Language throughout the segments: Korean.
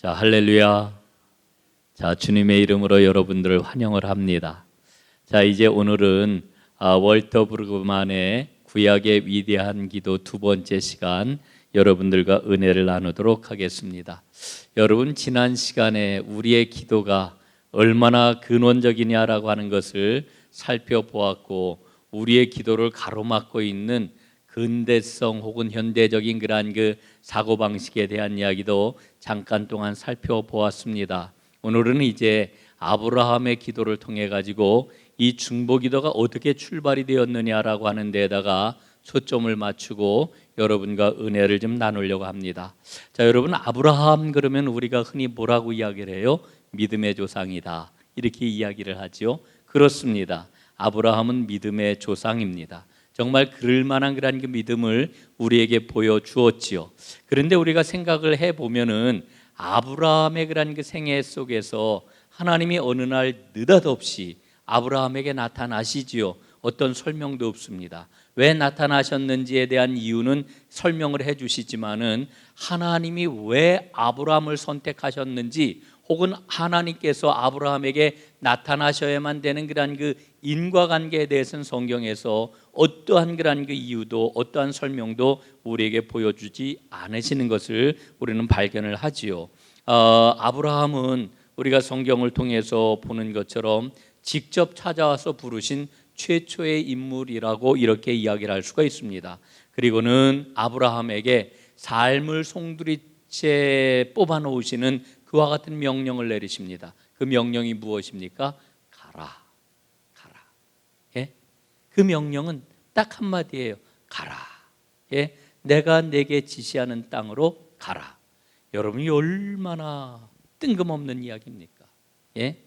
자, 할렐루야. 자, 주님의 이름으로 여러분들을 환영을 합니다. 자, 이제 오늘은 월터 브루그만의 구약의 위대한 기도 두 번째 시간, 여러분들과 은혜를 나누도록 하겠습니다. 여러분, 지난 시간에 우리의 기도가 얼마나 근원적이냐라고 하는 것을 살펴보았고, 우리의 기도를 가로막고 있는 근대성 혹은 현대적인 그러한 그 사고방식에 대한 이야기도 잠깐 동안 살펴보았습니다. 오늘은 이제 아브라함의 기도를 통해 가지고 이 중보기도가 어떻게 출발이 되었느냐라고 하는 데다가 초점을 맞추고 여러분과 은혜를 좀 나누려고 합니다. 자, 여러분, 아브라함 그러면 우리가 흔히 뭐라고 이야기를 해요? 믿음의 조상이다, 이렇게 이야기를 하죠. 그렇습니다. 아브라함은 믿음의 조상입니다. 정말 그럴 만한 그런 그 믿음을 우리에게 보여주었지요. 그런데 우리가 생각을 해보면은 아브라함의 그런 그 생애 속에서 하나님이 어느 날 느닷없이 아브라함에게 나타나시지요. 어떤 설명도 없습니다. 왜 나타나셨는지에 대한 이유는 설명을 해주시지만은 하나님이 왜 아브라함을 선택하셨는지, 혹은 하나님께서 아브라함에게 나타나셔야만 되는 그런 그 인과관계에 대해서는 성경에서 어떠한 그런 그 이유도 어떠한 설명도 우리에게 보여주지 않으시는 것을 우리는 발견을 하지요. 아브라함은 우리가 성경을 통해서 보는 것처럼 직접 찾아와서 부르신 최초의 인물이라고 이렇게 이야기를 할 수가 있습니다. 그리고는 아브라함에게 삶을 송두리째 뽑아 놓으시는 그와 같은 명령을 내리십니다. 그 명령이 무엇입니까? 가라, 가라. 예? 그 명령은 딱 한마디예요. 가라. 예? 내가 내게 지시하는 땅으로 가라. 여러분이 얼마나 뜬금없는 이야기입니까? 예?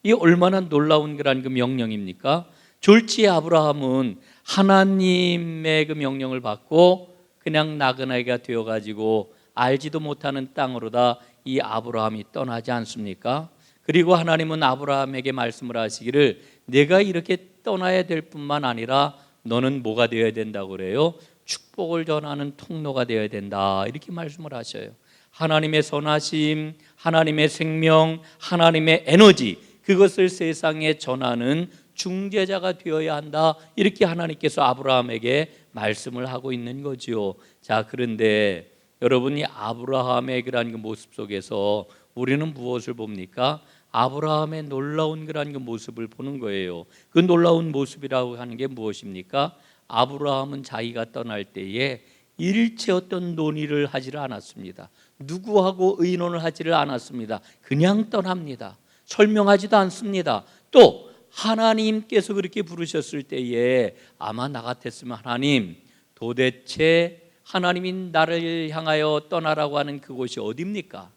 이 얼마나 놀라운 그런 그 명령입니까? 졸지에 아브라함은 하나님의 그 명령을 받고 그냥 나그네가 되어가지고 알지도 못하는 땅으로다 이 아브라함이 떠나지 않습니까? 그리고 하나님은 아브라함에게 말씀을 하시기를 내가 이렇게 떠나야 될 뿐만 아니라 너는 뭐가 되어야 된다고 그래요? 축복을 전하는 통로가 되어야 된다, 이렇게 말씀을 하셔요. 하나님의 선하심, 하나님의 생명, 하나님의 에너지, 그것을 세상에 전하는 중재자가 되어야 한다, 이렇게 하나님께서 아브라함에게 말씀을 하고 있는 거지요. 자, 그런데 여러분이 아브라함의 그러한 그 모습 속에서 우리는 무엇을 봅니까? 아브라함의 놀라운 그러한 그 모습을 보는 거예요. 그 놀라운 모습이라고 하는 게 무엇입니까? 아브라함은 자기가 떠날 때에 일체 어떤 논의를 하지를 않았습니다. 누구하고 의논을 하지를 않았습니다. 그냥 떠납니다. 설명하지도 않습니다. 또 하나님께서 그렇게 부르셨을 때에 아마 나 같았으면 하나님, 도대체 하나님이 나를 향하여 떠나라고 하는 그곳이 어디입니까?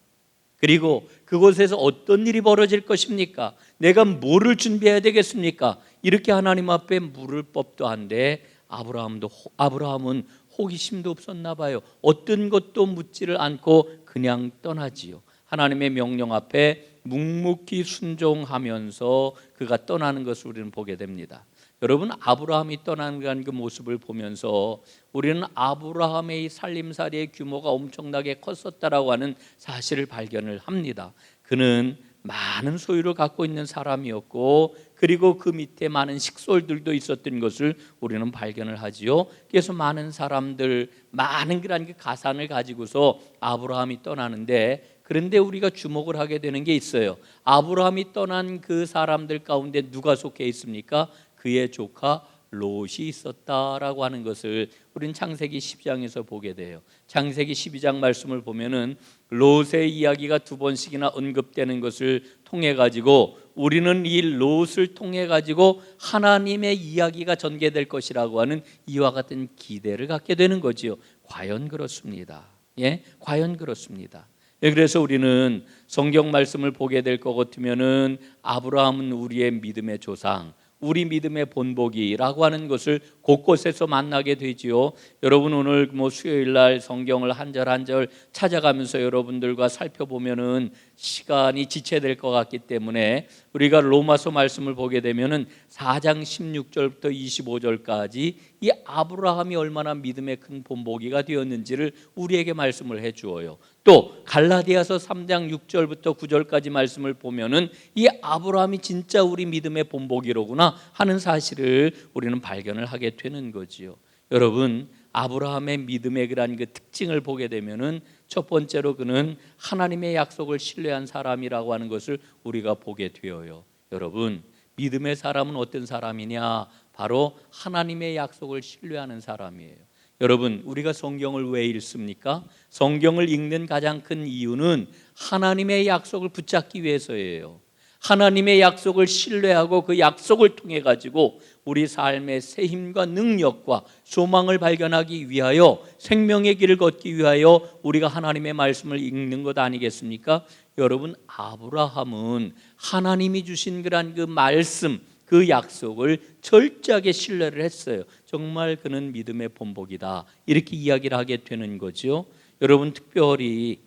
그리고 그곳에서 어떤 일이 벌어질 것입니까? 내가 뭐를 준비해야 되겠습니까? 이렇게 하나님 앞에 물을 법도 한데 아브라함은 호기심도 없었나 봐요. 어떤 것도 묻지를 않고 그냥 떠나지요. 하나님의 명령 앞에 묵묵히 순종하면서 그가 떠나는 것을 우리는 보게 됩니다. 여러분, 아브라함이 떠나는 그 모습을 보면서 우리는 아브라함의 살림살이의 규모가 엄청나게 컸었다라고 하는 사실을 발견을 합니다. 그는 많은 소유를 갖고 있는 사람이었고, 그리고 그 밑에 많은 식솔들도 있었던 것을 우리는 발견을 하지요. 그래서 많은 사람들, 많은 그런 그 가산을 가지고서 아브라함이 떠나는데, 그런데 우리가 주목을 하게 되는 게 있어요. 아브라함이 떠난 그 사람들 가운데 누가 속해 있습니까? 그의 조카 롯이 있었다라고 하는 것을 우리는 창세기 12장에서 보게 돼요. 창세기 12장 말씀을 보면은 롯의 이야기가 두 번씩이나 언급되는 것을 통해 가지고 우리는 이 롯을 통해 가지고 하나님의 이야기가 전개될 것이라고 하는 이와 같은 기대를 갖게 되는 거지요. 과연 그렇습니다. 예, 과연 그렇습니다. 예, 그래서 우리는 성경 말씀을 보게 될 것 같으면은 아브라함은 우리의 믿음의 조상, 우리 믿음의 본보기라고 하는 것을 곳곳에서 만나게 되지요. 여러분, 오늘 수요일 날 성경을 한 절 한 절 찾아가면서 여러분들과 살펴보면은 시간이 지체될 것 같기 때문에 우리가 로마서 말씀을 보게 되면은 4장 16절부터 25절까지 이 아브라함이 얼마나 믿음의 큰 본보기가 되었는지를 우리에게 말씀을 해 주어요. 또 갈라디아서 3장 6절부터 9절까지 말씀을 보면은 이 아브라함이 진짜 우리 믿음의 본보기로구나 하는 사실을 우리는 발견을 하게 되는 거지요. 여러분, 아브라함의 믿음의 그런 그 특징을 보게 되면은 첫 번째로 그는 하나님의 약속을 신뢰한 사람이라고 하는 것을 우리가 보게 되어요. 여러분, 믿음의 사람은 어떤 사람이냐? 바로 하나님의 약속을 신뢰하는 사람이에요. 여러분, 우리가 성경을 왜 읽습니까? 성경을 읽는 가장 큰 이유는 하나님의 약속을 붙잡기 위해서예요. 하나님의 약속을 신뢰하고 그 약속을 통해 가지고 우리 삶의 새 힘과 능력과 소망을 발견하기 위하여 생명의 길을 걷기 위하여 우리가 하나님의 말씀을 읽는 것 아니겠습니까? 여러분, 아브라함은 하나님이 주신 그런 그 말씀, 그 약속을 철저하게 신뢰를 했어요. 정말 그는 믿음의 본보기다, 이렇게 이야기를 하게 되는 거죠. 여러분, 특별히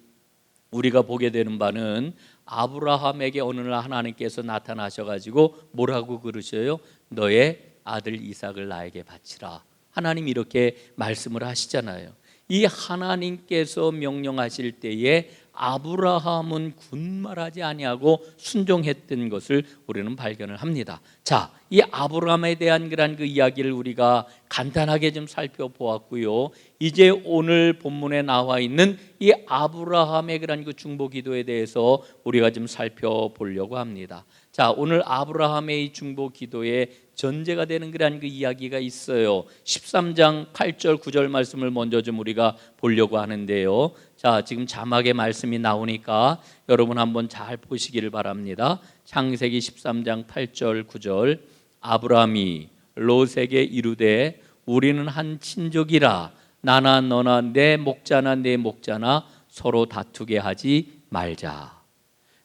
우리가 보게 되는 바는 아브라함에게 어느 날 하나님께서 나타나셔가지고 뭐라고 그러셔요? 너의 아들 이삭을 나에게 바치라. 하나님 이렇게 말씀을 하시잖아요. 이 하나님께서 명령하실 때에 아브라함은 군말하지 아니하고 순종했던 것을 우리는 발견을 합니다. 자, 이 아브라함에 대한 그런 그 이야기를 우리가 간단하게 좀 살펴보았고요. 이제 오늘 본문에 나와 있는 이 아브라함의 그런 그 중보 기도에 대해서 우리가 좀 살펴보려고 합니다. 자, 오늘 아브라함의 이 중보 기도의 전제가 되는 그런 그 이야기가 있어요. 13장 8절 9절 말씀을 먼저 좀 우리가 보려고 하는데요. 자, 지금 자막에 말씀이 나오니까 여러분 한번 잘 보시기를 바랍니다. 창세기 13장 8절 9절. 아브라함이 롯에게 이르되 우리는 한 친족이라 나나 너나 내 목자나 내 목자나 서로 다투게 하지 말자.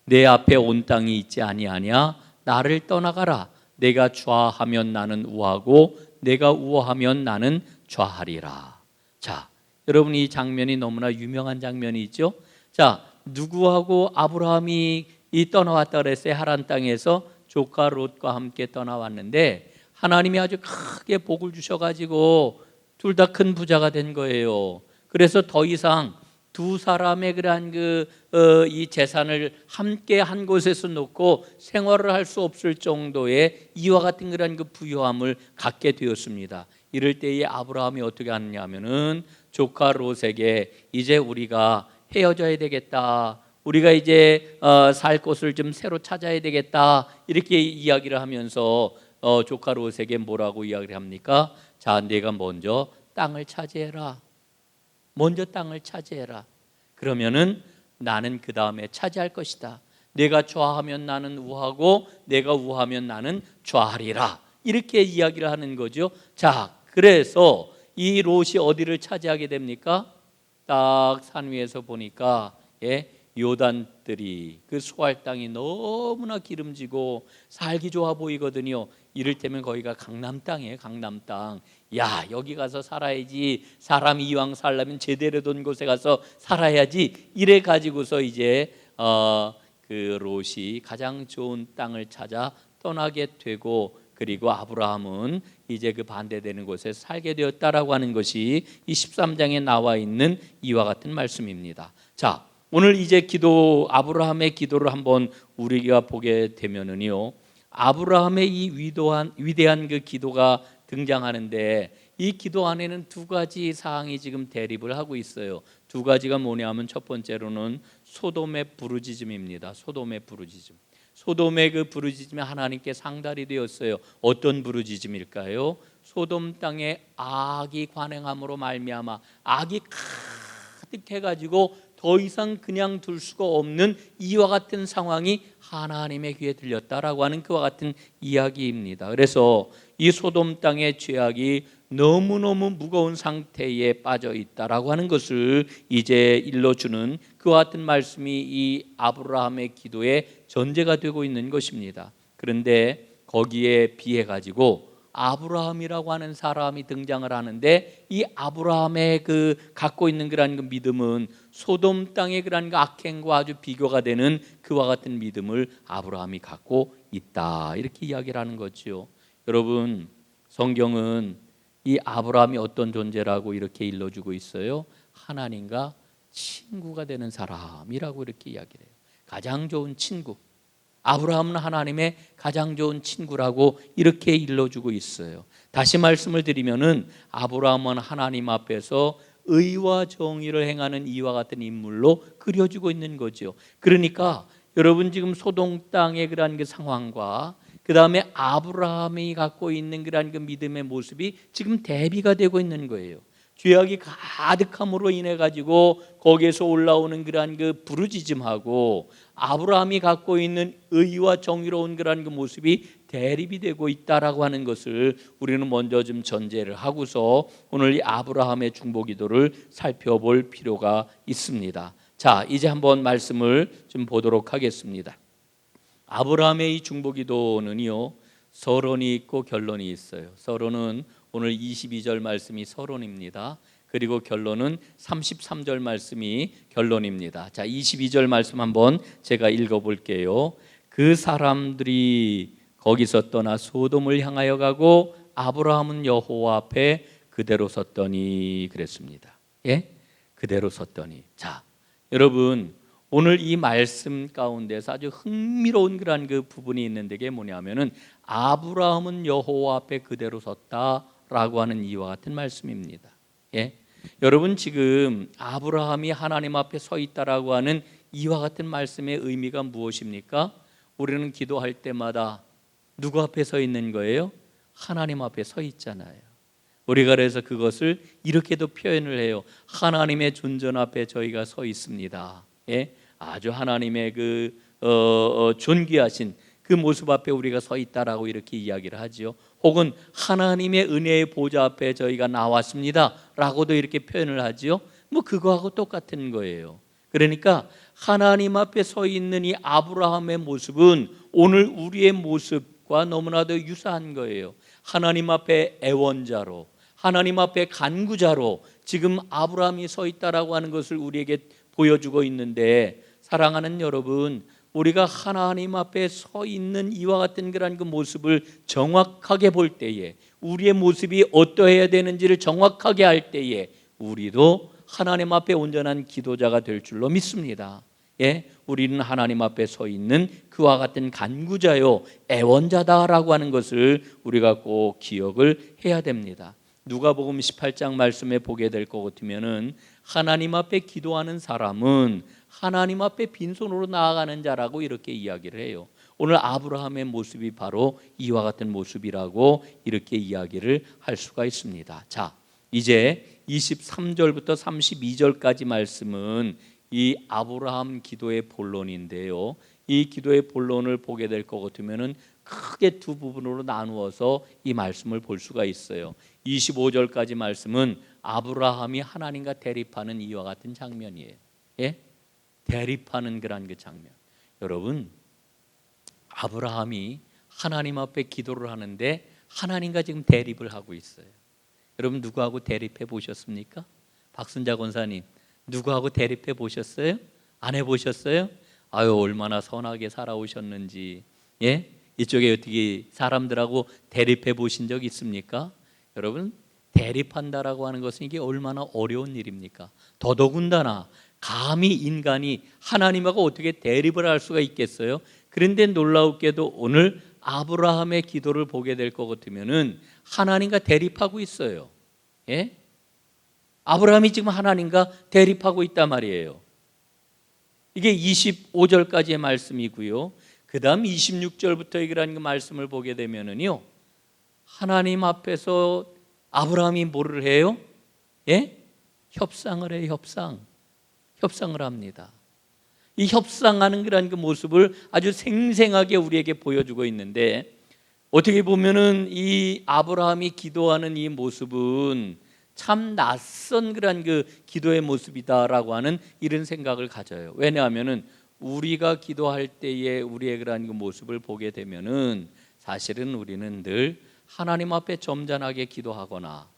내 앞에 온 땅이 있지 아니하냐? 나를 떠나가라. 내가 좌하면 나는 우하고 내가 우하면 나는 좌하리라. 자, 여러분, 이 장면이 너무나 유명한 장면이죠. 자, 누구하고 아브라함이 이 떠나왔다 그랬어요? 하란 땅에서 조카 롯과 함께 떠나왔는데 하나님이 아주 크게 복을 주셔가지고 둘 다 큰 부자가 된 거예요. 그래서 더 이상 두 사람의 그러한 이 재산을 함께 한 곳에서 놓고 생활을 할 수 없을 정도의 이와 같은 그러한 그 부유함을 갖게 되었습니다. 이럴 때에 아브라함이 어떻게 하느냐면은 조카 롯에게 이제 우리가 헤어져야 되겠다. 우리가 이제 살 곳을 좀 새로 찾아야 되겠다. 이렇게 이야기를 하면서 조카 롯에게 뭐라고 이야기를 합니까? 자, 내가 먼저 땅을 차지해라. 먼저 땅을 차지해라. 그러면은 나는 그 다음에 차지할 것이다. 내가 좌하면 나는 우하고 내가 우하면 나는 좌하리라. 이렇게 이야기를 하는 거죠. 자, 그래서 이 롯이 어디를 차지하게 됩니까? 딱 산 위에서 보니까 요단들이 그 소할 땅이 너무나 기름지고 살기 좋아 보이거든요. 이를테면 거기가 강남 땅이에요. 강남 땅. 야, 여기 가서 살아야지. 사람이 이왕 살려면 제대로 된 곳에 가서 살아야지. 이래 가지고서 이제 그 롯이 가장 좋은 땅을 찾아 떠나게 되고, 그리고 아브라함은 이제 그 반대되는 곳에 살게 되었다라고 하는 것이 이 13장에 나와 있는 이와 같은 말씀입니다. 자, 오늘 이제 아브라함의 기도를 한번 우리가 보게 되면은요, 아브라함의 이 위대한 그 기도가 등장하는데 이 기도 안에는 두 가지 사항이 지금 대립을 하고 있어요. 두 가지가 뭐냐면 첫 번째로는 소돔의 부르짖음입니다. 소돔의 부르짖음. 소돔의 그 부르짖음이 하나님께 상달이 되었어요. 어떤 부르짖음일까요? 소돔 땅에 악이 관행함으로 말미암아 악이 가득해가지고 더 이상 그냥 둘 수가 없는 이와 같은 상황이 하나님의 귀에 들렸다라고 하는 그와 같은 이야기입니다. 그래서 이 소돔 땅의 죄악이 너무너무 무거운 상태에 빠져 있다라고 하는 것을 이제 일러주는 그와 같은 말씀이 이 아브라함의 기도의 전제가 되고 있는 것입니다. 그런데 거기에 비해 가지고 아브라함이라고 하는 사람이 등장을 하는데 이 아브라함의 그 갖고 있는 그런 그 믿음은 소돔 땅의 그런 그 악행과 아주 비교가 되는 그와 같은 믿음을 아브라함이 갖고 있다, 이렇게 이야기를 하는 거죠. 여러분, 성경은 이 아브라함이 어떤 존재라고 이렇게 일러주고 있어요? 하나님과 친구가 되는 사람이라고 이렇게 이야기를 해요. 가장 좋은 친구. 아브라함은 하나님의 가장 좋은 친구라고 이렇게 일러주고 있어요. 다시 말씀을 드리면은 아브라함은 하나님 앞에서 의와 정의를 행하는 이와 같은 인물로 그려지고 있는 거죠. 그러니까 여러분 지금 소동 땅의 그러한 그 상황과 그 다음에 아브라함이 갖고 있는 그러한 그 믿음의 모습이 지금 대비가 되고 있는 거예요. 죄악이 가득함으로 인해 가지고 거기에서 올라오는 그러한 그 부르짖음하고 아브라함이 갖고 있는 의와 정의로운 그러한 그 모습이 대립이 되고 있다라고 하는 것을 우리는 먼저 좀 전제를 하고서 오늘 이 아브라함의 중보기도를 살펴볼 필요가 있습니다. 자, 이제 한번 말씀을 좀 보도록 하겠습니다. 아브라함의 이 중보기도는요, 서론이 있고 결론이 있어요. 서론은 오늘 22절 말씀이 서론입니다. 그리고 결론은 33절 말씀이 결론입니다. 자, 22절 말씀 한번 제가 읽어볼게요. 그 사람들이 거기서 떠나 소돔을 향하여 가고 아브라함은 여호와 앞에 그대로 섰더니 그랬습니다. 예? 그대로 섰더니. 자, 여러분 오늘 이 말씀 가운데서 아주 흥미로운 그런 그 부분이 있는데 그게 뭐냐면은 아브라함은 여호와 앞에 그대로 섰다라고 하는 이와 같은 말씀입니다. 예? 여러분 지금 아브라함이 하나님 앞에 서 있다라고 하는 이와 같은 말씀의 의미가 무엇입니까? 우리는 기도할 때마다 누구 앞에 서 있는 거예요? 하나님 앞에 서 있잖아요. 우리가 그래서 그것을 이렇게도 표현을 해요. 하나님의 존전 앞에 저희가 서 있습니다. 예? 아주 하나님의 그 존귀하신 그 모습 앞에 우리가 서 있다라고 이렇게 이야기를 하지요. 혹은 하나님의 은혜의 보좌 앞에 저희가 나왔습니다 라고도 이렇게 표현을 하지요. 뭐 그거하고 똑같은 거예요. 그러니까 하나님 앞에 서 있는 이 아브라함의 모습은 오늘 우리의 모습과 너무나도 유사한 거예요. 하나님 앞에 애원자로, 하나님 앞에 간구자로 지금 아브라함이 서 있다라고 하는 것을 우리에게 보여주고 있는데, 사랑하는 여러분, 우리가 하나님 앞에 서 있는 이와 같은 그런 그 모습을 정확하게 볼 때에, 우리의 모습이 어떠해야 되는지를 정확하게 알 때에 우리도 하나님 앞에 온전한 기도자가 될 줄로 믿습니다. 예, 우리는 하나님 앞에 서 있는 그와 같은 간구자요, 애원자다라고 하는 것을 우리가 꼭 기억을 해야 됩니다. 누가복음 18장 말씀에 보게 될 것 같으면은 하나님 앞에 기도하는 사람은 하나님 앞에 빈손으로 나아가는 자라고 이렇게 이야기를 해요. 오늘 아브라함의 모습이 바로 이와 같은 모습이라고 이렇게 이야기를 할 수가 있습니다. 자, 이제 23절부터 32절까지 말씀은 이 아브라함 기도의 본론인데요. 이 기도의 본론을 보게 될 것 같으면은 크게 두 부분으로 나누어서 이 말씀을 볼 수가 있어요. 25절까지 말씀은 아브라함이 하나님과 대립하는 이와 같은 장면이에요. 예? 대립하는 그런 그 장면. 여러분, 아브라함이 하나님 앞에 기도를 하는데 하나님과 지금 대립을 하고 있어요. 여러분 누구하고 대립해 보셨습니까? 박순자 권사님, 누구하고 대립해 보셨어요? 안 해보셨어요? 아유, 얼마나 선하게 살아오셨는지. 예? 이쪽에 어떻게 사람들하고 대립해 보신 적 있습니까? 여러분, 대립한다라고 하는 것은 이게 얼마나 어려운 일입니까? 더더군다나 감히 인간이 하나님하고 어떻게 대립을 할 수가 있겠어요? 그런데 놀라웠게도 오늘 아브라함의 기도를 보게 될 것 같으면은 하나님과 대립하고 있어요. 예? 아브라함이 지금 하나님과 대립하고 있단 말이에요. 이게 25절까지의 말씀이고요. 그 다음 26절부터 이라는 그 말씀을 보게 되면은요, 하나님 앞에서 아브라함이 뭐를 해요? 예? 협상을 해요. 협상을 합니다. 이 협상하는 그런 그 모습을 아주 생생하게 우리에게 보여주고 있는데, 어떻게 보면은 이 아브라함이 기도하는 이 모습은 참 낯선 그런 그 기도의 모습이다라고 하는 이런 생각을 가져요. 왜냐하면은 우리가 기도할 때에 우리의 그런 그 모습을 보게 되면은 사실은 우리는 늘 하나님 앞에 점잖하게 기도하거나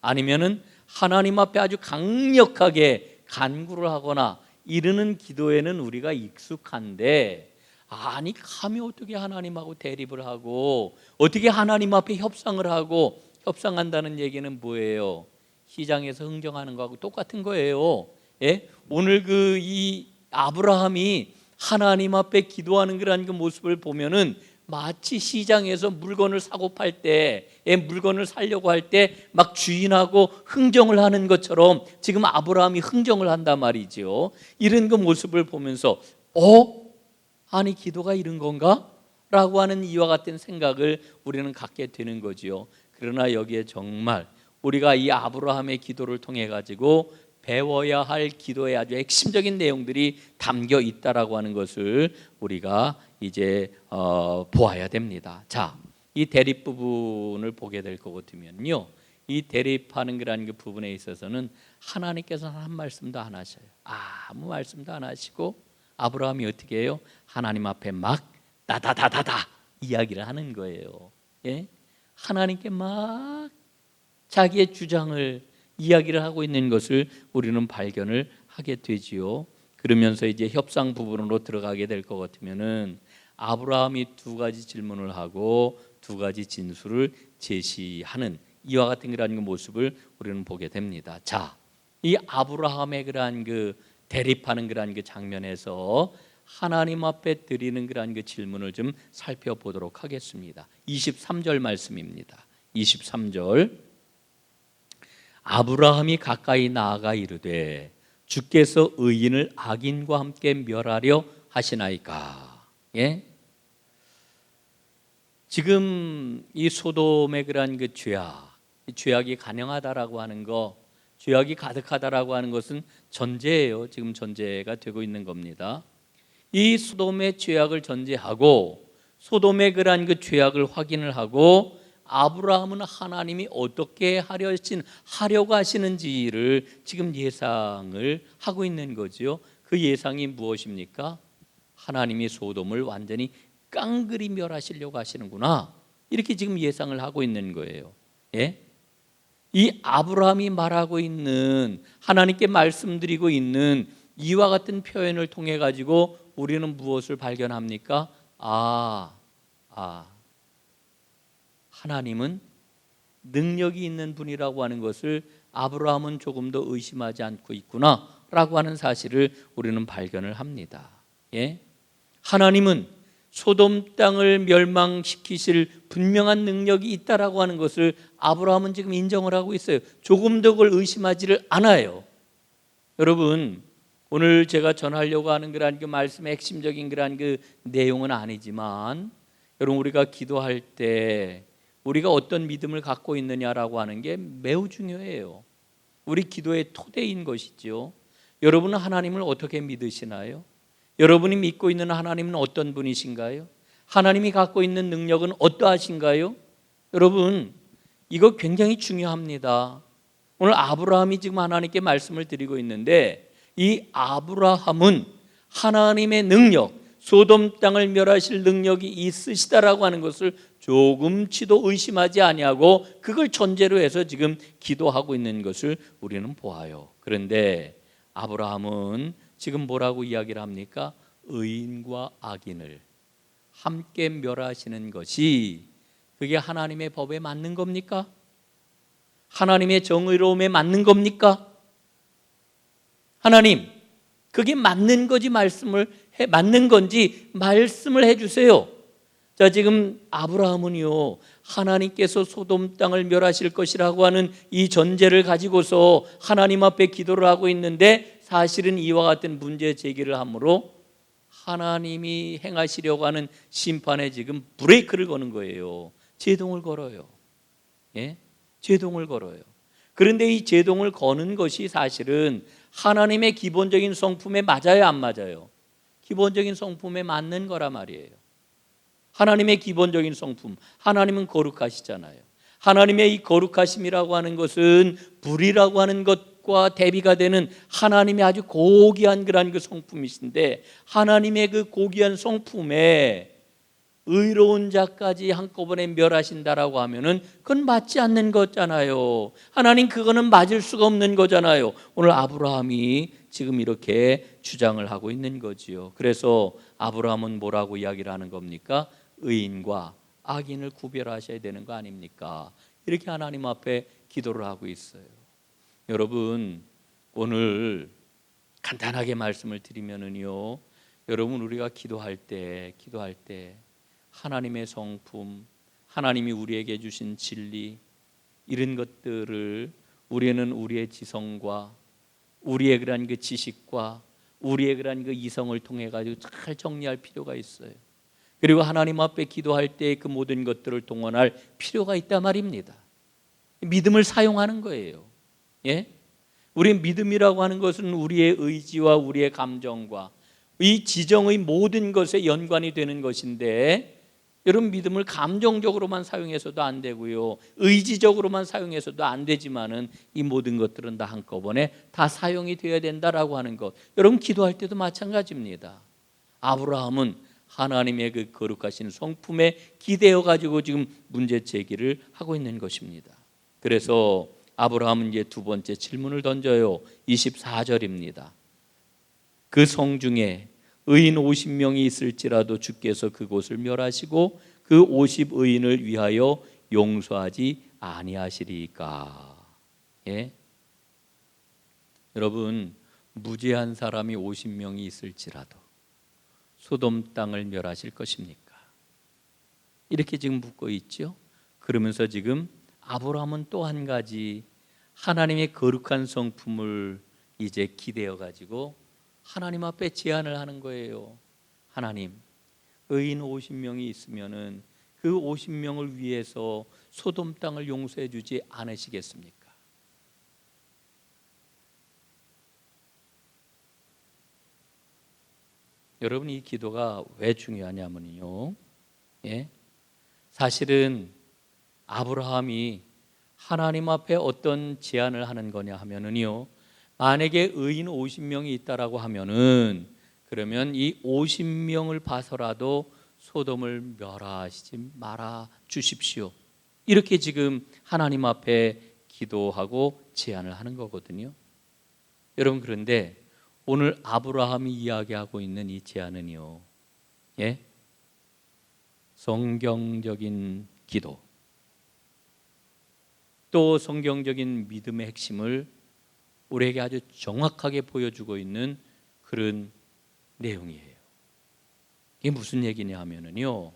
아니면은 하나님 앞에 아주 강력하게 간구를 하거나 이르는 기도에는 우리가 익숙한데, 아니 감히 어떻게 하나님하고 대립을 하고 어떻게 하나님 앞에 협상을 하고 협상한다는 얘기는 뭐예요? 시장에서 흥정하는 거하고 똑같은 거예요. 예? 오늘 이 아브라함이 하나님 앞에 기도하는 그런 그 모습을 보면은 마치 시장에서 물건을 사고 팔 때, 물건을 사려고 할 때 막 주인하고 흥정을 하는 것처럼 지금 아브라함이 흥정을 한단 말이죠. 이런 그 모습을 보면서 아니 기도가 이런 건가? 라고 하는 이와 같은 생각을 우리는 갖게 되는 거지요. 그러나 여기에 정말 우리가 이 아브라함의 기도를 통해 가지고 배워야 할 기도의 아주 핵심적인 내용들이 담겨 있다라고 하는 것을 우리가 이제 보아야 됩니다. 자, 이 대립 부분을 보게 될 것 같으면요, 이 대립하는 그런 그 부분에 있어서는 하나님께서는 한 말씀도 안 하셔요. 아무 말씀도 안 하시고 아브라함이 어떻게 해요? 하나님 앞에 막 다다다다다 이야기를 하는 거예요. 예? 하나님께 막 자기의 주장을 이야기를 하고 있는 것을 우리는 발견을 하게 되지요. 그러면서 이제 협상 부분으로 들어가게 될 것 같으면은 아브라함이 두 가지 질문을 하고 두 가지 진술을 제시하는 이와 같은 그러한 모습을 우리는 보게 됩니다. 자, 이 아브라함의 그러한 그 대립하는 그러한 그 장면에서 하나님 앞에 드리는 그러한 그 질문을 좀 살펴보도록 하겠습니다. 23절 말씀입니다. 23절. 아브라함이 가까이 나아가 이르되 주께서 의인을 악인과 함께 멸하려 하시나이까. 예? 지금 이 소돔의 그러한 그 죄악이 가능하다라고 하는 거, 죄악이 가득하다라고 하는 것은 전제예요. 지금 전제가 되고 있는 겁니다. 이 소돔의 죄악을 전제하고 소돔의 그러한 그 죄악을 확인을 하고 아브라함은 하나님이 어떻게 하려고 하시는지를 지금 예상을 하고 있는 거죠. 그 예상이 무엇입니까? 하나님이 소돔을 완전히 깡그리 멸하시려고 하시는구나, 이렇게 지금 예상을 하고 있는 거예요. 예? 이 아브라함이 말하고 있는, 하나님께 말씀드리고 있는 이와 같은 표현을 통해 가지고 우리는 무엇을 발견합니까? 하나님은 능력이 있는 분이라고 하는 것을 아브라함은 조금 더 의심하지 않고 있구나 라고 하는 사실을 우리는 발견을 합니다. 예? 하나님은 소돔 땅을 멸망시키실 분명한 능력이 있다라고 하는 것을 아브라함은 지금 인정을 하고 있어요. 조금 더 그걸 의심하지를 않아요. 여러분, 오늘 제가 전하려고 하는 그런 그 말씀의 핵심적인 그런 그 내용은 아니지만, 여러분, 우리가 기도할 때 우리가 어떤 믿음을 갖고 있느냐라고 하는 게 매우 중요해요. 우리 기도의 토대인 것이죠. 여러분은 하나님을 어떻게 믿으시나요? 여러분이 믿고 있는 하나님은 어떤 분이신가요? 하나님이 갖고 있는 능력은 어떠하신가요? 여러분, 이거 굉장히 중요합니다. 오늘 아브라함이 지금 하나님께 말씀을 드리고 있는데, 이 아브라함은 하나님의 능력, 소돔 땅을 멸하실 능력이 있으시다라고 하는 것을 조금치도 의심하지 아니하고 그걸 전제로 해서 지금 기도하고 있는 것을 우리는 보아요. 그런데 아브라함은 지금 뭐라고 이야기를 합니까? 의인과 악인을 함께 멸하시는 것이, 그게 하나님의 법에 맞는 겁니까? 하나님의 정의로움에 맞는 겁니까? 하나님, 그게 맞는 거지 맞는 건지 말씀을 해주세요. 자, 지금 아브라함은요, 하나님께서 소돔 땅을 멸하실 것이라고 하는 이 전제를 가지고서 하나님 앞에 기도를 하고 있는데, 사실은 이와 같은 문제 제기를 함으로 하나님이 행하시려고 하는 심판에 지금 브레이크를 거는 거예요. 제동을 걸어요. 예? 제동을 걸어요. 그런데 이 제동을 거는 것이 사실은 하나님의 기본적인 성품에 맞아요, 안 맞아요? 기본적인 성품에 맞는 거란 말이에요. 하나님의 기본적인 성품, 하나님은 거룩하시잖아요. 하나님의 이 거룩하심이라고 하는 것은 불이라고 하는 것과 대비가 되는 하나님의 아주 고귀한 그런 그 성품이신데, 하나님의 그 고귀한 성품에 의로운 자까지 한꺼번에 멸하신다라고 하면은 그건 맞지 않는 거잖아요. 하나님, 그거는 맞을 수가 없는 거잖아요. 오늘 아브라함이 지금 이렇게 주장을 하고 있는 거지요. 그래서 아브라함은 뭐라고 이야기를 하는 겁니까? 의인과 악인을 구별하셔야 되는 거 아닙니까? 이렇게 하나님 앞에 기도를 하고 있어요. 여러분, 오늘 간단하게 말씀을 드리면은요, 여러분, 우리가 기도할 때 하나님의 성품, 하나님이 우리에게 주신 진리, 이런 것들을 우리는 우리의 지성과 우리의 그러한 그 지식과 우리의 그러한 그 이성을 통해 가지고 잘 정리할 필요가 있어요. 그리고 하나님 앞에 기도할 때 그 모든 것들을 동원할 필요가 있단 말입니다. 믿음을 사용하는 거예요. 예? 우리 믿음이라고 하는 것은 우리의 의지와 우리의 감정과 이 지정의 모든 것에 연관이 되는 것인데, 여러분, 믿음을 감정적으로만 사용해서도 안 되고요, 의지적으로만 사용해서도 안 되지만은 이 모든 것들은 다 한꺼번에 다 사용이 되어야 된다라고 하는 것. 여러분, 기도할 때도 마찬가지입니다. 아브라함은 하나님의 그 거룩하신 성품에 기대어 가지고 지금 문제 제기를 하고 있는 것입니다. 그래서 아브라함은 이제 두 번째 질문을 던져요. 24절입니다. 그 성 중에 의인 50명이 있을지라도 주께서 그곳을 멸하시고 그 50의인을 위하여 용서하지 아니하시리까. 예? 여러분, 무죄한 사람이 50명이 있을지라도 소돔 땅을 멸하실 것입니까? 이렇게 지금 묻고 있죠. 그러면서 지금 아브라함은 또 한 가지 하나님의 거룩한 성품을 이제 기대어 가지고 하나님 앞에 제안을 하는 거예요. 하나님, 의인 50명이 있으면은 그 50명을 위해서 소돔 땅을 용서해 주지 않으시겠습니까? 여러분, 이 기도가 왜 중요하냐면요, 예? 사실은 아브라함이 하나님 앞에 어떤 제안을 하는 거냐 하면은요, 만약에 의인 50명이 있다라고 하면은 그러면 이 50명을 봐서라도 소돔을 멸하시지 말아 주십시오. 이렇게 지금 하나님 앞에 기도하고 제안을 하는 거거든요. 여러분, 그런데 오늘 아브라함이 이야기하고 있는 이 제안은요, 예? 성경적인 기도, 또 성경적인 믿음의 핵심을 우리에게 아주 정확하게 보여주고 있는 그런 내용이에요. 이게 무슨 얘기냐 하면은요,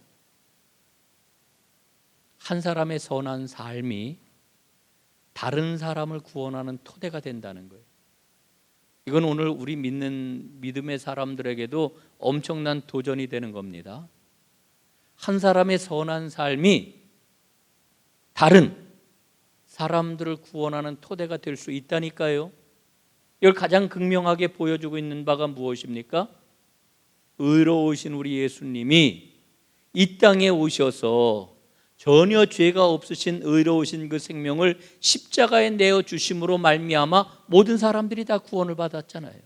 한 사람의 선한 삶이 다른 사람을 구원하는 토대가 된다는 거예요. 이건 오늘 우리 믿는 믿음의 사람들에게도 엄청난 도전이 되는 겁니다. 한 사람의 선한 삶이 다른 사람들을 구원하는 토대가 될 수 있다니까요. 이걸 가장 극명하게 보여주고 있는 바가 무엇입니까? 의로우신 우리 예수님이 이 땅에 오셔서 전혀 죄가 없으신 의로우신 그 생명을 십자가에 내어 주심으로 말미암아 모든 사람들이 다 구원을 받았잖아요.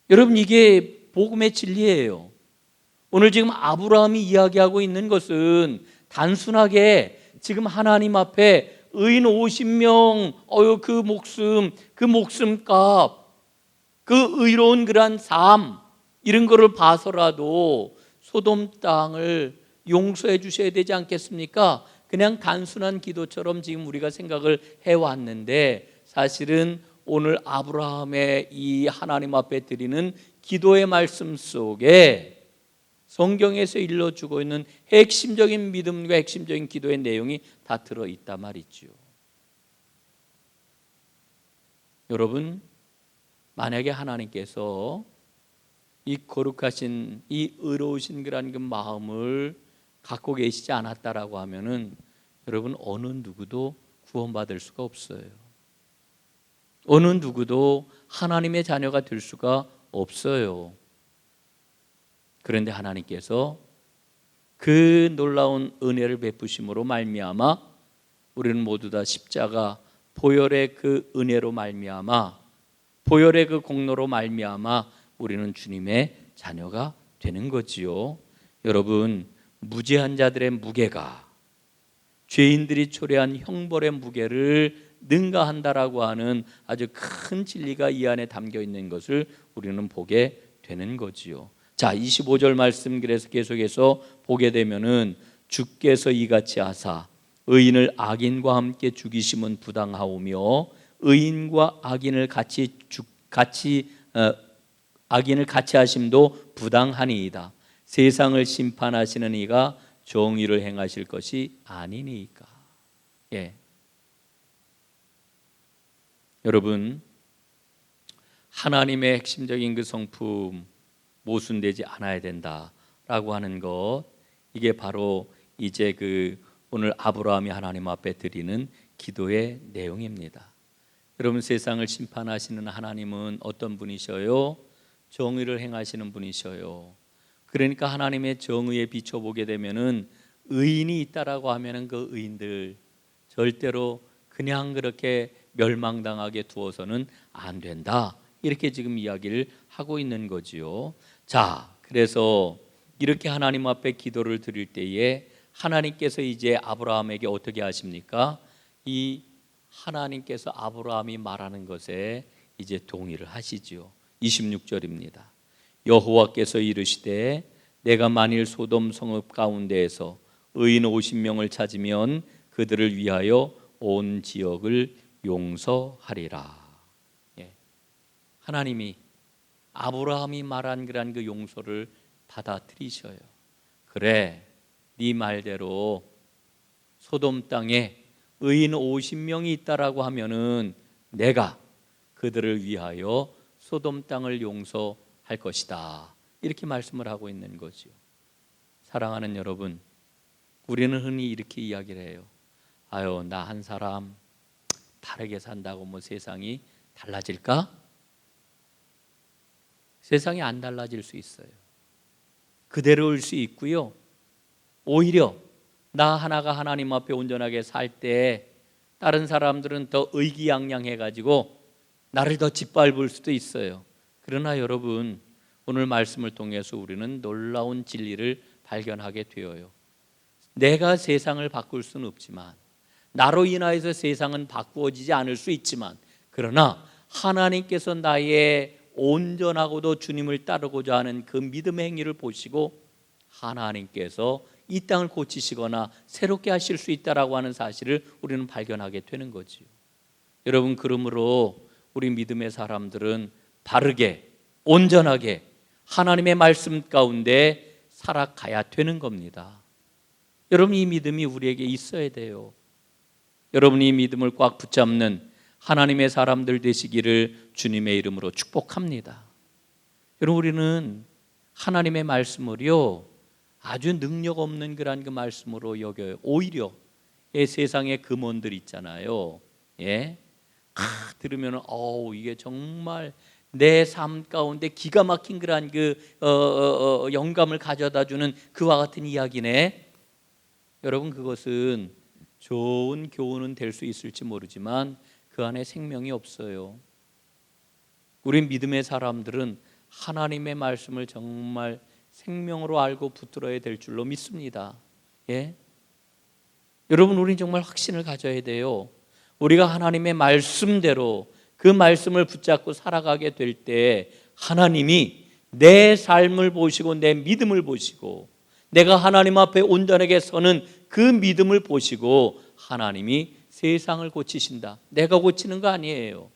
여러분, 이게 복음의 진리예요. 오늘 지금 아브라함이 이야기하고 있는 것은 단순하게 지금 하나님 앞에 의인 50명, 그 목숨값, 그 의로운 그러한 삶, 이런 거를 봐서라도 소돔 땅을 용서해 주셔야 되지 않겠습니까? 그냥 단순한 기도처럼 지금 우리가 생각을 해왔는데, 사실은 오늘 아브라함의 이 하나님 앞에 드리는 기도의 말씀 속에 성경에서 일러주고 있는 핵심적인 믿음과 핵심적인 기도의 내용이 다 들어있단 말이죠. 여러분, 만약에 하나님께서 이 거룩하신 이 의로우신 그런 그 마음을 갖고 계시지 않았다라고 하면은 여러분, 어느 누구도 구원받을 수가 없어요. 어느 누구도 하나님의 자녀가 될 수가 없어요. 그런데 하나님께서 그 놀라운 은혜를 베푸심으로 말미암아 우리는 모두 다 십자가 보혈의 그 은혜로 말미암아, 보혈의 그 공로로 말미암아 우리는 주님의 자녀가 되는 거지요. 여러분, 무죄한 자들의 무게가 죄인들이 초래한 형벌의 무게를 능가한다라고 하는 아주 큰 진리가 이 안에 담겨 있는 것을 우리는 보게 되는 거지요. 자, 25절 말씀 그래서 계속해서 보게 되면은 주께서 이같이 하사 의인을 악인과 함께 죽이심은 부당하오며 의인과 악인을 악인을 같이 하심도 부당하니이다. 세상을 심판하시는 이가 정의를 행하실 것이 아니니까. 예. 여러분, 하나님의 핵심적인 그 성품 모순되지 않아야 된다라고 하는 것, 이게 바로 이제 오늘 아브라함이 하나님 앞에 드리는 기도의 내용입니다. 여러분, 세상을 심판하시는 하나님은 어떤 분이셔요? 정의를 행하시는 분이셔요. 그러니까 하나님의 정의에 비춰보게 되면은 의인이 있다라고 하면은 그 의인들 절대로 그냥 그렇게 멸망당하게 두어서는 안 된다. 이렇게 지금 이야기를 하고 있는 거지요. 자, 그래서 이렇게 하나님 앞에 기도를 드릴 때에 하나님께서 이제 아브라함에게 어떻게 하십니까? 이 하나님께서 아브라함이 말하는 것에 이제 동의를 하시지요. 26절입니다. 여호와께서 이르시되 내가 만일 소돔 성읍 가운데에서 의인 50명을 찾으면 그들을 위하여 온 지역을 용서하리라. 예. 하나님이 아브라함이 말한 그런 그 용서를 받아들이셔요. 그래, 네 말대로 소돔 땅에 의인 50명이 있다라고 하면은 내가 그들을 위하여 소돔 땅을 용서할 것이다. 이렇게 말씀을 하고 있는 거죠. 사랑하는 여러분, 우리는 흔히 이렇게 이야기를 해요. 아유, 나 한 사람 다르게 산다고 뭐 세상이 달라질까? 세상이 안 달라질 수 있어요. 그대로일 수 있고요. 오히려 나 하나가 하나님 앞에 온전하게 살 때 다른 사람들은 더 의기양양해가지고 나를 더 짓밟을 수도 있어요. 그러나 여러분, 오늘 말씀을 통해서 우리는 놀라운 진리를 발견하게 되어요. 내가 세상을 바꿀 수는 없지만, 나로 인하여서 세상은 바꾸어지지 않을 수 있지만, 그러나 하나님께서 나의 온전하고도 주님을 따르고자 하는 그 믿음의 행위를 보시고 하나님께서 이 땅을 고치시거나 새롭게 하실 수 있다라고 하는 사실을 우리는 발견하게 되는 거지요. 여러분, 그러므로 우리 믿음의 사람들은 바르게 온전하게 하나님의 말씀 가운데 살아가야 되는 겁니다. 여러분, 이 믿음이 우리에게 있어야 돼요. 여러분이 이 믿음을 꽉 붙잡는 하나님의 사람들 되시기를 주님의 이름으로 축복합니다. 여러분, 우리는 하나님의 말씀을요 아주 능력 없는 그런 그 말씀으로 여겨요. 오히려 세상의 금원들 있잖아요. 예, 들으면 이게 정말 내 삶 가운데 기가 막힌 그런 영감을 가져다주는 그와 같은 이야기네. 여러분, 그것은 좋은 교훈은 될 수 있을지 모르지만 그 안에 생명이 없어요. 우리 믿음의 사람들은 하나님의 말씀을 정말 생명으로 알고 붙들어야 될 줄로 믿습니다. 예? 여러분, 우리는 정말 확신을 가져야 돼요. 우리가 하나님의 말씀대로 그 말씀을 붙잡고 살아가게 될 때 하나님이 내 삶을 보시고 내 믿음을 보시고 내가 하나님 앞에 온전하게 서는 그 믿음을 보시고 하나님이 세상을 고치신다. 내가 고치는 거 아니에요.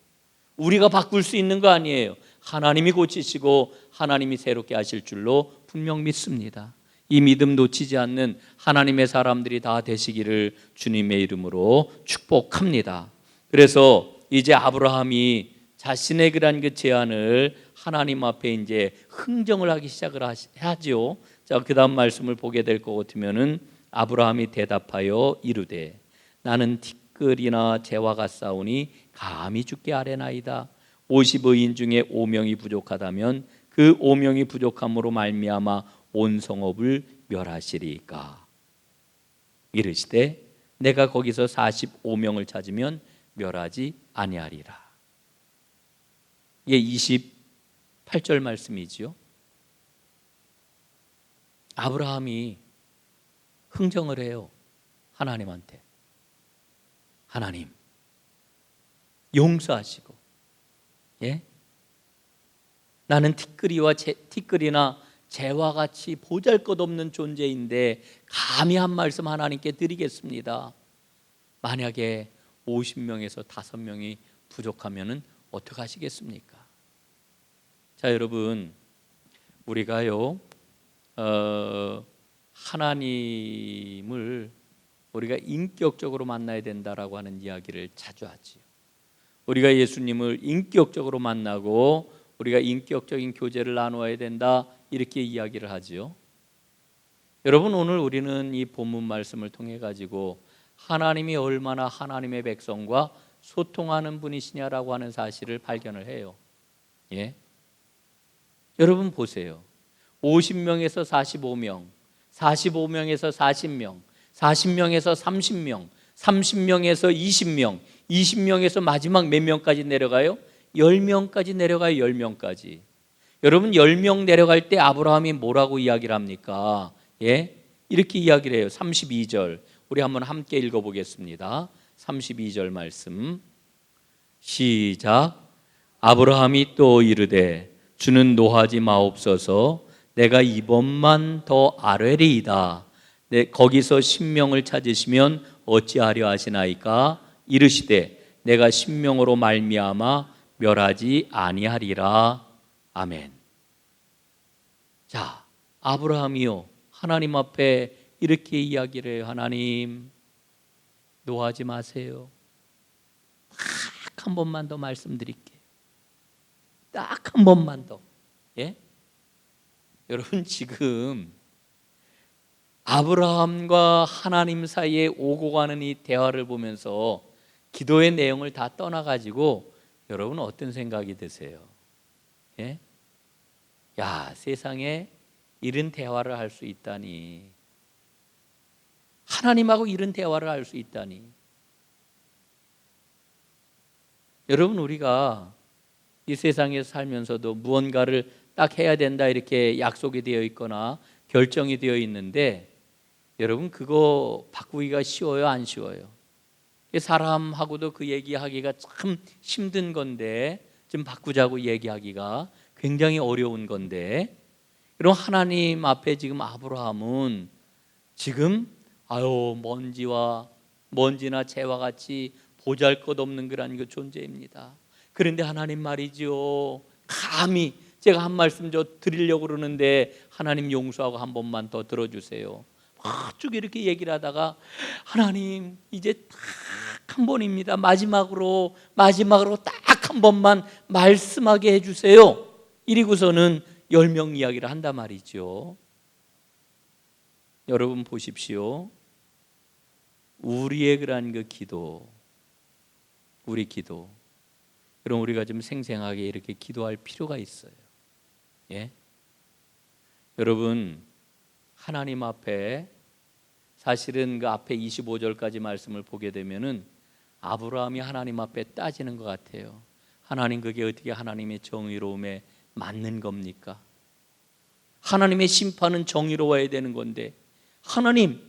우리가 바꿀 수 있는 거 아니에요. 하나님이 고치시고 하나님이 새롭게 하실 줄로 분명 믿습니다. 이 믿음 놓치지 않는 하나님의 사람들이 다 되시기를 주님의 이름으로 축복합니다. 그래서 이제 아브라함이 자신의 그런 그 제안을 하나님 앞에 이제 흥정을 하기 시작을 하죠. 자, 그다음 말씀을 보게 될 것 같으면은 아브라함이 대답하여 이르되 나는 티끌이나 재와가 싸우니 감히 죽게 아뢰나이다. 50의인 중에 5명이 부족하다면 그 5명이 부족함으로 말미암아 온 성읍을 멸하시리까. 이르시되 내가 거기서 45명을 찾으면 멸하지 아니하리라. 이게 28절 말씀이지요. 아브라함이 흥정을 해요. 하나님한테. 하나님, 용서하시고, 예? 나는 티끌이나 재와 같이 보잘것없는 존재인데 감히 한 말씀 하나님께 드리겠습니다. 만약에 50명에서 5명이 부족하면은 어떻게 하시겠습니까? 자, 여러분, 우리가요 하나님을 우리가 인격적으로 만나야 된다라고 하는 이야기를 자주 하지요. 우리가 예수님을 인격적으로 만나고 우리가 인격적인 교제를 나누어야 된다, 이렇게 이야기를 하지요. 여러분, 오늘 우리는 이 본문 말씀을 통해 가지고 하나님이 얼마나 하나님의 백성과 소통하는 분이시냐라고 하는 사실을 발견을 해요. 예? 여러분 보세요. 50명에서 45명, 45명에서 40명, 40명에서 30명, 30명에서 20명, 20명에서 마지막 몇 명까지 내려가요? 10명까지 내려가요. 10명까지. 여러분, 10명 내려갈 때 아브라함이 뭐라고 이야기를 합니까? 예? 이렇게 이야기를 해요. 32절 우리 한번 함께 읽어보겠습니다. 32절 말씀 시작. 아브라함이 또 이르되 주는 노하지 마옵소서, 내가 이번만 더 아뢰리이다. 거기서 10명을 찾으시면 어찌하려 하시나이까? 이르시되 내가 10명으로 말미암아 멸하지 아니하리라. 아멘. 자, 아브라함이요 하나님 앞에 이렇게 이야기를 해요. 하나님, 노하지 마세요. 딱 한 번만 더 말씀드릴게요. 딱 한 번만 더. 예? 여러분, 지금 아브라함과 하나님 사이에 오고 가는 이 대화를 보면서 기도의 내용을 다 떠나가지고 여러분 어떤 생각이 드세요? 예? 야, 세상에 이런 대화를 할 수 있다니, 하나님하고 이런 대화를 할 수 있다니. 여러분, 우리가 이 세상에 살면서도 무언가를 딱 해야 된다 이렇게 약속이 되어 있거나 결정이 되어 있는데, 여러분 그거 바꾸기가 쉬워요, 안 쉬워요? 사람하고도 그 얘기하기가 참 힘든 건데, 좀 바꾸자고 얘기하기가 굉장히 어려운 건데, 그럼 하나님 앞에 지금 아브라함은 지금 먼지나 재와 같이 보잘것없는 그런 그 존재입니다. 그런데 하나님 말이죠, 감히 제가 한 말씀 드리려고 그러는데 하나님 용서하고 한 번만 더 들어주세요. 쭉 이렇게 얘기를 하다가 하나님 이제 딱 한 번입니다. 마지막으로 딱 한 번만 말씀하게 해주세요. 이리고서는 10명 이야기를 한단 말이죠. 여러분 보십시오. 우리의 그러한 그 기도, 우리 기도, 그럼 우리가 좀 생생하게 이렇게 기도할 필요가 있어요. 예? 여러분, 하나님 앞에 사실은 그 앞에 25절까지 말씀을 보게 되면은 아브라함이 하나님 앞에 따지는 것 같아요. 하나님, 그게 어떻게 하나님의 정의로움에 맞는 겁니까? 하나님의 심판은 정의로워야 되는 건데, 하나님,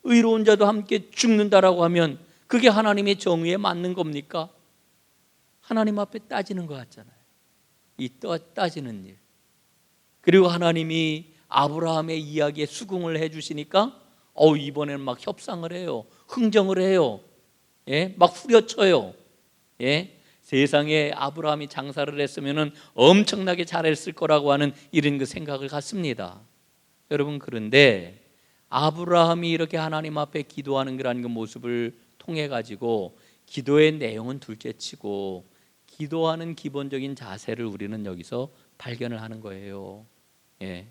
의로운 자도 함께 죽는다라고 하면 그게 하나님의 정의에 맞는 겁니까? 하나님 앞에 따지는 것 같잖아요. 이 따지는 일. 그리고 하나님이 아브라함의 이야기에 수긍을 해주시니까 이번에는 막 협상을 해요. 흥정을 해요. 예? 막 후려쳐요. 예? 세상에 아브라함이 장사를 했으면 엄청나게 잘했을 거라고 하는 이런 그 생각을 갖습니다. 여러분, 그런데 아브라함이 이렇게 하나님 앞에 기도하는 그런 그 모습을 통해 가지고 기도의 내용은 둘째치고 기도하는 기본적인 자세를 우리는 여기서 발견을 하는 거예요. 예.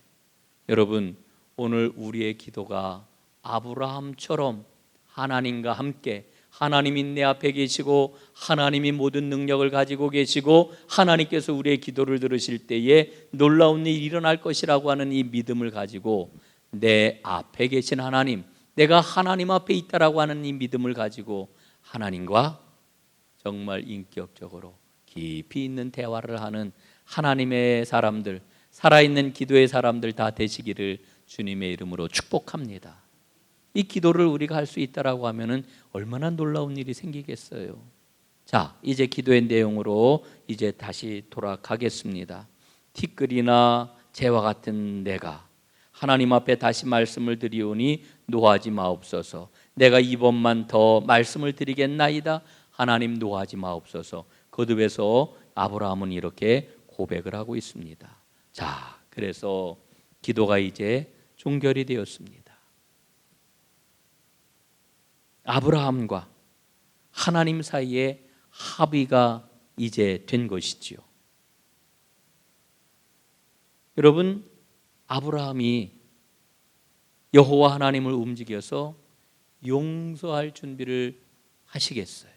여러분, 오늘 우리의 기도가 아브라함처럼 하나님과 함께, 하나님이 내 앞에 계시고 하나님이 모든 능력을 가지고 계시고 하나님께서 우리의 기도를 들으실 때에 놀라운 일이 일어날 것이라고 하는 이 믿음을 가지고, 내 앞에 계신 하나님, 내가 하나님 앞에 있다라고 하는 이 믿음을 가지고 하나님과 정말 인격적으로 깊이 있는 대화를 하는 하나님의 사람들, 살아있는 기도의 사람들 다 되시기를 주님의 이름으로 축복합니다. 이 기도를 우리가 할 수 있다라고 하면은 얼마나 놀라운 일이 생기겠어요. 자, 이제 기도의 내용으로 이제 다시 돌아가겠습니다. 티끌이나 재와 같은 내가 하나님 앞에 다시 말씀을 드리오니 노하지 마옵소서. 내가 이번만 더 말씀을 드리겠나이다. 하나님 노하지 마옵소서. 거듭해서 아브라함은 이렇게 고백을 하고 있습니다. 자, 그래서 기도가 이제 종결이 되었습니다. 아브라함과 하나님 사이에 합의가 이제 된 것이지요. 여러분, 아브라함이 여호와 하나님을 움직여서 용서할 준비를 하시겠어요.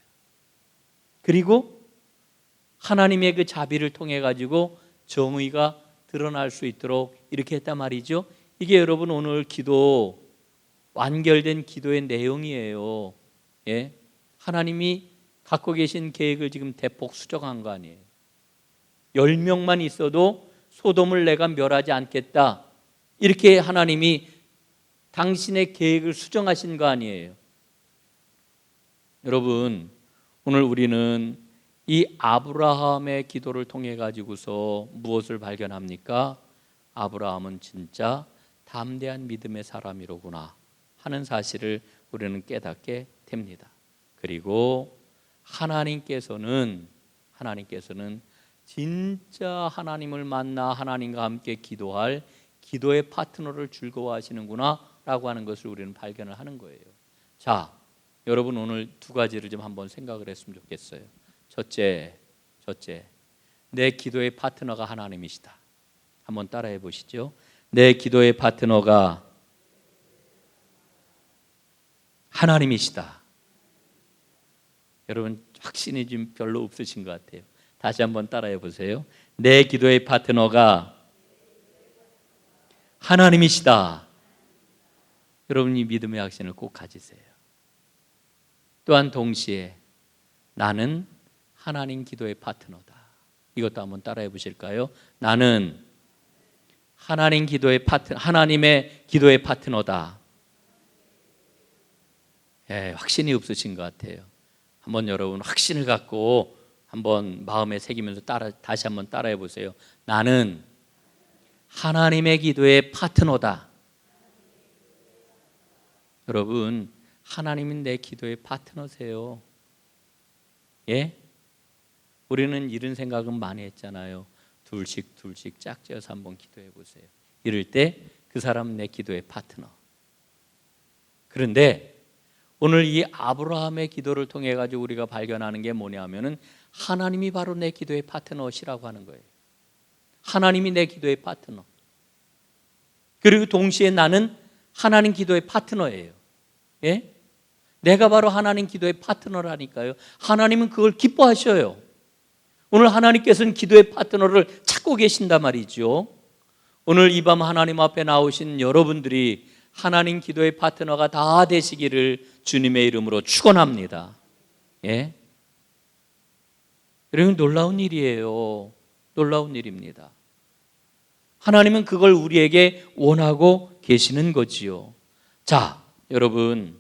그리고 하나님의 그 자비를 통해 가지고 정의가 드러날 수 있도록 이렇게 했단 말이죠. 이게 여러분 오늘 기도, 완결된 기도의 내용이에요. 예? 하나님이 갖고 계신 계획을 지금 대폭 수정한 거 아니에요. 10명만 있어도 소돔을 내가 멸하지 않겠다, 이렇게 하나님이 당신의 계획을 수정하신 거 아니에요. 여러분, 오늘 우리는 이 아브라함의 기도를 통해 가지고서 무엇을 발견합니까? 아브라함은 진짜 담대한 믿음의 사람이로구나 하는 사실을 우리는 깨닫게 됩니다. 그리고 하나님께서는 진짜 하나님을 만나 하나님과 함께 기도할 기도의 파트너를 즐거워하시는구나 라고 하는 것을 우리는 발견을 하는 거예요. 자, 여러분 오늘 두 가지를 좀 한번 생각을 했으면 좋겠어요. 첫째, 내 기도의 파트너가 하나님이시다. 한번 따라해 보시죠. 내 기도의 파트너가 하나님이시다. 여러분 확신이 좀 별로 없으신 것 같아요. 다시 한번 따라해 보세요. 내 기도의 파트너가 하나님이시다. 여러분이 믿음의 확신을 꼭 가지세요. 또한 동시에 나는 하나님 기도의 파트너다. 이것도 한번 따라해 보실까요? 나는 하나님의 기도의 파트너다. 예, 확신이 없으신 것 같아요. 한번 여러분 확신을 갖고 한번 마음에 새기면서 다시 한번 따라해 보세요. 나는 하나님의 기도의 파트너다. 여러분, 하나님은 내 기도의 파트너세요. 예? 우리는 이런 생각은 많이 했잖아요. 둘씩 짝지어서 한번 기도해 보세요. 이럴 때 그 사람 내 기도의 파트너. 그런데 오늘 이 아브라함의 기도를 통해 가지고 우리가 발견하는 게 뭐냐면은 하나님이 바로 내 기도의 파트너시라고 하는 거예요. 하나님이 내 기도의 파트너. 그리고 동시에 나는 하나님 기도의 파트너예요. 예? 내가 바로 하나님 기도의 파트너라니까요. 하나님은 그걸 기뻐하셔요. 오늘 하나님께서는 기도의 파트너를 찾고 계신단 말이죠. 오늘 이 밤 하나님 앞에 나오신 여러분들이 하나님 기도의 파트너가 다 되시기를 주님의 이름으로 축원합니다. 예? 여러분 놀라운 일이에요. 놀라운 일입니다. 하나님은 그걸 우리에게 원하고 계시는 거지요. 자, 여러분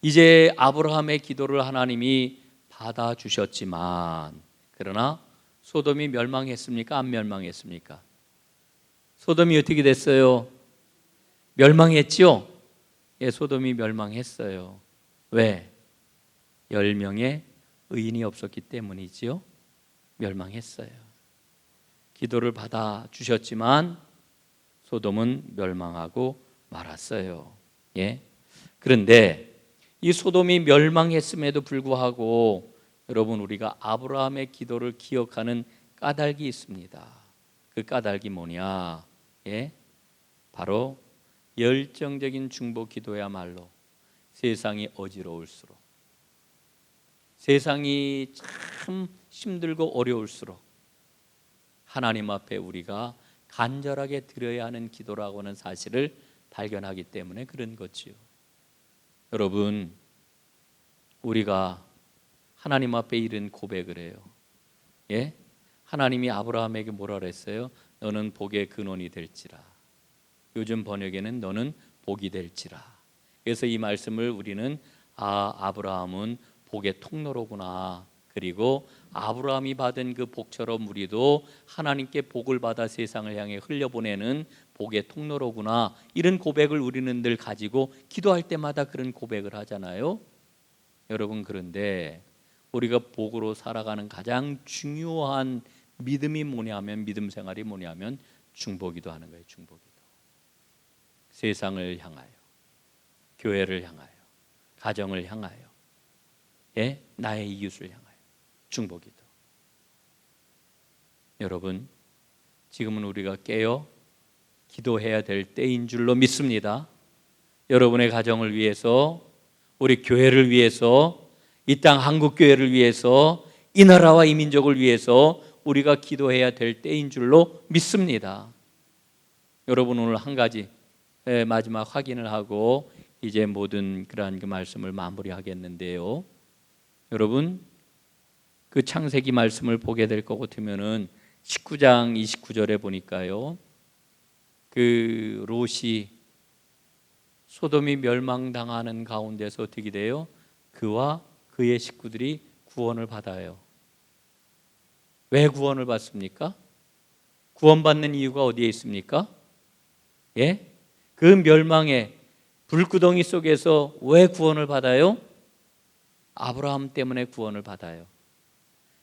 이제 아브라함의 기도를 하나님이 받아주셨지만 그러나 소돔이 멸망했습니까? 안 멸망했습니까? 소돔이 어떻게 됐어요? 멸망했지요? 예, 소돔이 멸망했어요. 왜? 10명의 의인이 없었기 때문이지요. 멸망했어요. 기도를 받아주셨지만 소돔은 멸망하고 말았어요. 예? 그런데 이 소돔이 멸망했음에도 불구하고 여러분 우리가 아브라함의 기도를 기억하는 까닭이 있습니다. 그 까닭이 뭐냐? 예? 바로 열정적인 중보 기도야말로 세상이 어지러울수록, 세상이 참 힘들고 어려울수록 하나님 앞에 우리가 간절하게 드려야 하는 기도라고 하는 사실을 발견하기 때문에 그런 거지요. 여러분, 우리가 하나님 앞에 이런 고백을 해요. 예? 하나님이 아브라함에게 뭐라 그랬어요? 너는 복의 근원이 될지라. 요즘 번역에는 너는 복이 될지라. 그래서 이 말씀을 우리는 아브라함은 복의 통로로구나 그리고 아브라함이 받은 그 복처럼 우리도 하나님께 복을 받아 세상을 향해 흘려보내는 복의 통로로구나, 이런 고백을 우리는 늘 가지고 기도할 때마다 그런 고백을 하잖아요. 여러분, 그런데 우리가 복으로 살아가는 가장 중요한 믿음이 뭐냐면, 믿음 생활이 뭐냐면 중보기도 하는 거예요. 중보기도. 세상을 향하여, 교회를 향하여, 가정을 향하여, 나의 이웃을 향하여 중보기도. 여러분, 지금은 우리가 깨어 기도해야 될 때인 줄로 믿습니다. 여러분의 가정을 위해서, 우리 교회를 위해서, 이 땅 한국교회를 위해서, 이 나라와 이 민족을 위해서 우리가 기도해야 될 때인 줄로 믿습니다. 여러분, 오늘 한 가지 마지막 확인을 하고 이제 모든 그러한 그 말씀을 마무리하겠는데요. 여러분, 그 창세기 말씀을 보게 될 것 같으면은 19장 29절에 보니까요, 그 롯이 소돔이 멸망당하는 가운데서 어떻게 돼요? 그와 그의 식구들이 구원을 받아요. 왜 구원을 받습니까? 구원받는 이유가 어디에 있습니까? 그 멸망의 불구덩이 속에서 왜 구원을 받아요? 아브라함 때문에 구원을 받아요.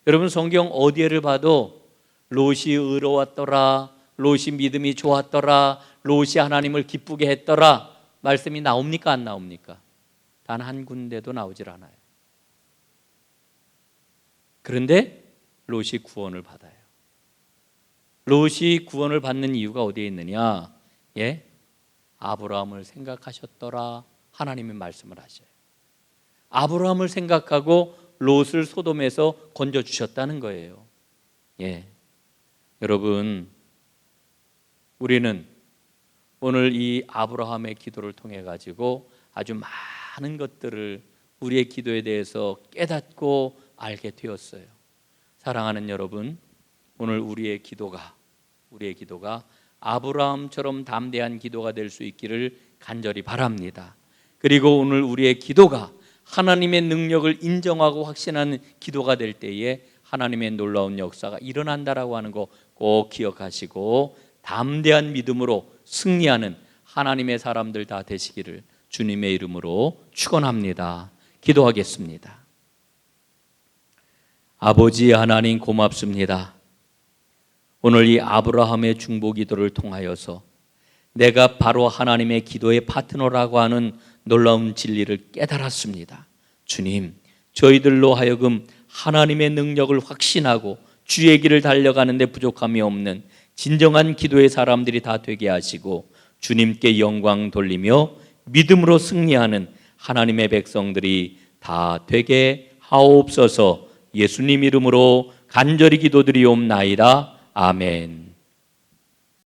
여러분, 성경 어디를 봐도 롯이 의로웠더라, 롯이 믿음이 좋았더라, 롯이 하나님을 기쁘게 했더라 말씀이 나옵니까? 안 나옵니까? 단 한 군데도 나오질 않아요. 그런데 롯이 구원을 받아요. 롯이 구원을 받는 이유가 어디에 있느냐? 아브라함을 생각하셨더라, 하나님이 말씀을 하셔요. 아브라함을 생각하고 롯을 소돔에서 건져주셨다는 거예요. 여러분, 우리는 오늘 이 아브라함의 기도를 통해 가지고 아주 많은 것들을 우리의 기도에 대해서 깨닫고 알게 되었어요. 사랑하는 여러분, 오늘 우리의 기도가 아브라함처럼 담대한 기도가 될 수 있기를 간절히 바랍니다. 그리고 오늘 우리의 기도가 하나님의 능력을 인정하고 확신하는 기도가 될 때에 하나님의 놀라운 역사가 일어난다라고 하는 거 꼭 기억하시고, 담대한 믿음으로 승리하는 하나님의 사람들 다 되시기를 주님의 이름으로 축원합니다. 기도하겠습니다. 아버지 하나님, 고맙습니다. 오늘 이 아브라함의 중보 기도를 통하여서 내가 바로 하나님의 기도의 파트너라고 하는 놀라운 진리를 깨달았습니다. 주님, 저희들로 하여금 하나님의 능력을 확신하고 주의 길을 달려가는 데 부족함이 없는 진정한 기도의 사람들이 다 되게 하시고, 주님께 영광 돌리며 믿음으로 승리하는 하나님의 백성들이 다 되게 하옵소서. 예수님 이름으로 간절히 기도드리옵나이다. 아멘.